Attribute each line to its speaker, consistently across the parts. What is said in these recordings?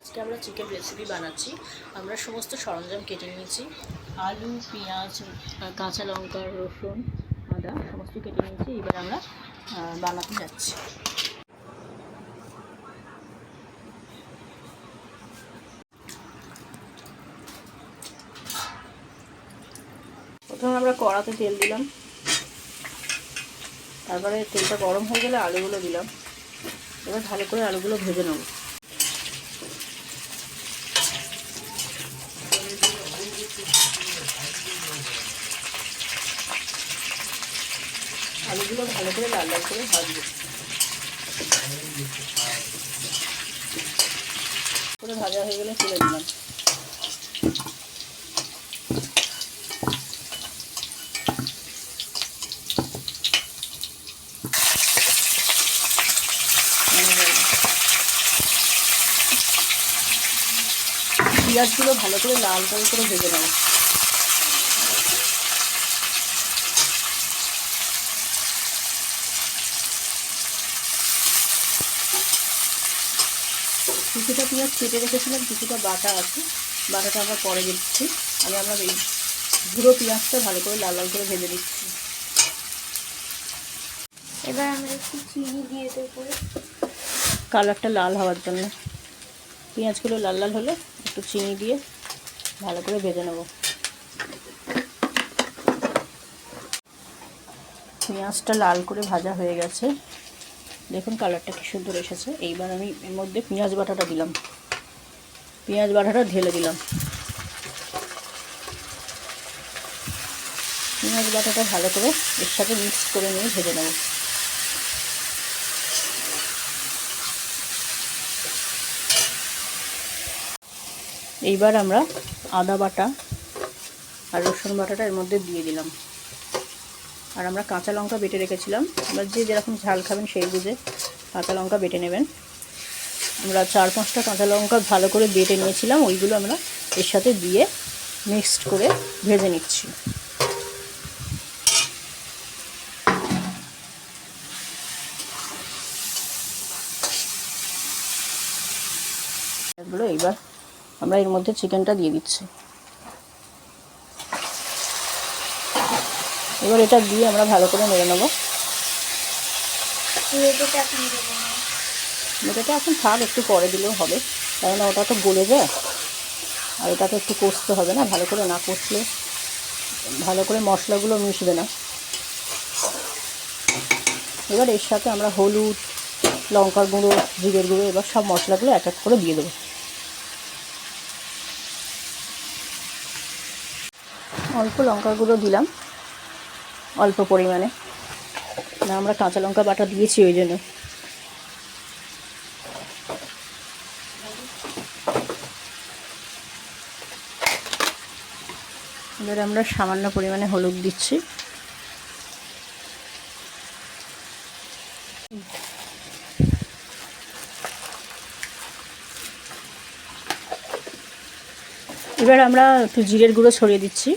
Speaker 1: আজকে আমরা chicken recipe বানাচ্ছি। আমরা সমস্ত সরঞ্জাম কেটে নিয়েছি। আলু, পেঁয়াজ, কাঁচা লঙ্কা, রসুন, আদা সমস্ত কেটে নিয়েছি। এবার আমরা বানাতে যাচ্ছি। প্রথমে আমরা কড়াতে তেল দিলাম, তারপরে তেলটা গরম হয়ে গেলে আলুগুলো দিলাম। এবার ভালো করে আলুগুলো ভেজে নেব। আলুগুলো ভালো করে লাল লাল করে ভাজবো। করে ভাজা হয়ে গেলে তুলে দিলাম। পেঁয়াজগুলো ভালো করে লাল লাল করে ভেজে নেব। কিছুটা পেঁয়াজ কেটে রেখেছিলাম, কিছুটা বাটা আছে, বাটাটা আমরা পরে দিচ্ছি। আমরা এই গুঁড়ো পেঁয়াজটা ভালো করে লাল লাল করে ভেজে দিচ্ছি।
Speaker 2: এবার আমরা একটু চিনি দিয়ে দেবো
Speaker 1: কালারটা লাল হওয়ার জন্য। পেঁয়াজগুলো লাল লাল হলে একটু চিনি দিয়ে ভালো করে ভেজে নেব। পেঁয়াজটা লাল করে ভাজা হয়ে গেছে, দেখুন কালারটা কি সুন্দর এসেছে। এইবার আমি এর মধ্যে পেঁয়াজ বাটাটা দিলাম, পেঁয়াজ বাটাটা ঢেলে দিলাম। পেঁয়াজ বাটাটা ভালো করে এর সাথে মিক্স করে নিয়ে ভেজে নেব। এইবার আমরা আদা বাটা আর রসুন বাটাটা এর মধ্যে দিয়ে দিলাম। আর আমরা কাঁচা লঙ্কা বেটে রেখেছিলাম, এবার যে যেরকম ঝাল খাবেন সেই বুঝে কাঁচা লঙ্কা বেটে নেবেন। আমরা 4-5টা কাঁচা লঙ্কা ভালো করে বেটে নিয়েছিলাম, ওইগুলো আমরা এর সাথে দিয়ে মিক্সড করে ভেজে নিচ্ছি। এইবার আমরা এর মধ্যে চিকেনটা দিয়ে দিচ্ছি। এবার এটা দিয়ে আমরা ভালো করে নেড়ে নেব। মেটেটা এখন থাক, একটু পরে দিলেও হবে, কারণ ওটা তো গলে যায় আর এটা তো একটু কষতে হবে না। ভালো করে না কষলে ভালো করে মশলাগুলো মিশবে না। এবার এর সাথে আমরা হলুদ, লঙ্কার গুঁড়ো, জিরের গুঁড়ো এবার সব মশলাগুলো এক এক করে দিয়ে দেবো। অল্প লঙ্কার গুঁড়ো দিলাম, অল্প পরিমাণে, না আমরা কাঁচা লঙ্কা বাটা দিয়েছি ওই জন্য। এবার আমরা সামান্য পরিমাণে হলুদ দিচ্ছি। এবার আমরা একটু জিরের গুঁড়ো ছড়িয়ে দিচ্ছি।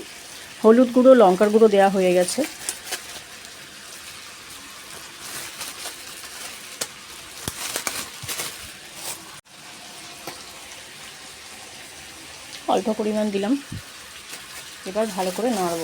Speaker 1: হলুদ গুঁড়ো, লঙ্কার গুঁড়ো দেওয়া হয়ে গেছে। অল্প পরিমাণ দিলাম। এবার ভালো করে নাড়ব।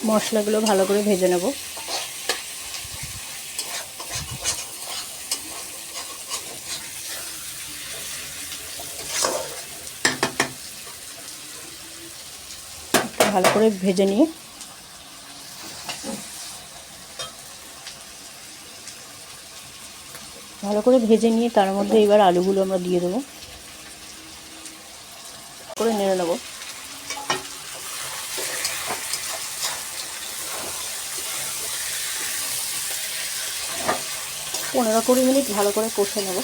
Speaker 1: মশলাগুলো ভালো করে ভেজে নেব। ভালো করে ভেজে নিয়ে তার মধ্যে এবার আলুগুলো আমরা দিয়ে দেবো, করে নেড়ে নেব। 15-20 মিনিট ভালো করে কষে নেব।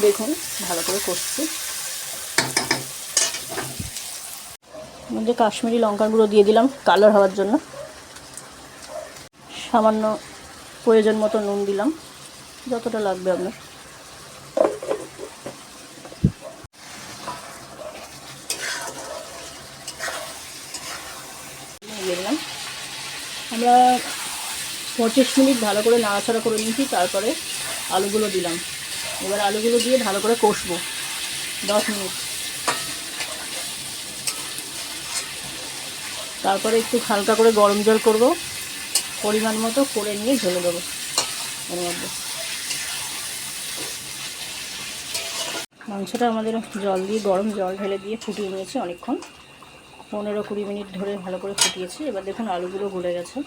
Speaker 1: দেখুন ভালো করে কষছি। মধ্যে কাশ্মীরি লঙ্কার গুঁড়ো দিয়ে দিলাম কালার হওয়ার জন্য। সামান্য প্রয়োজন মতো নুন দিলাম, যতটা লাগবে আপনার। দিলাম আমরা 25 মিনিট ভালো করে নাড়াচাড়া করে নিয়েছি, তারপরে আলুগুলো দিলাম। এবার আলুগুলো দিয়ে ভালো করে কষবো 10 মিনিট। তারপরে একটু হালকা করে গরম জল করব, পরিমাণ মতো করে নিয়ে ঢেলে দেবো এর মধ্যে। মাংসটা আমাদের জল দিয়ে, গরম জল ঢেলে দিয়ে ফুটিয়ে নিয়েছি অনেকক্ষণ, 15-20 মিনিট ধরে ভালো করে ফুটিয়েছি। এবার দেখুন আলুগুলো গলে গেছে।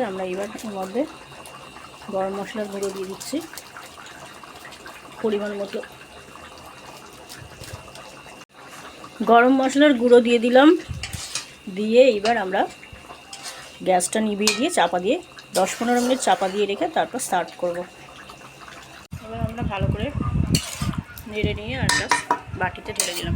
Speaker 1: আমরা এবার এর মধ্যে গরম মশলার গুঁড়ো দিয়ে দিচ্ছি পরিমাণ মতো। গরম মশলার গুঁড়ো দিয়ে দিলাম, দিয়ে এবার আমরা গ্যাসটা নিভিয়ে দিয়ে চাপা দিয়ে 10-15 মিনিট চাপা দিয়ে রেখে তারপর সার্ভ করব। এবার আমরা ভালো করে নেড়ে নিয়ে একটা বাটিতে ঢেলে দিলাম।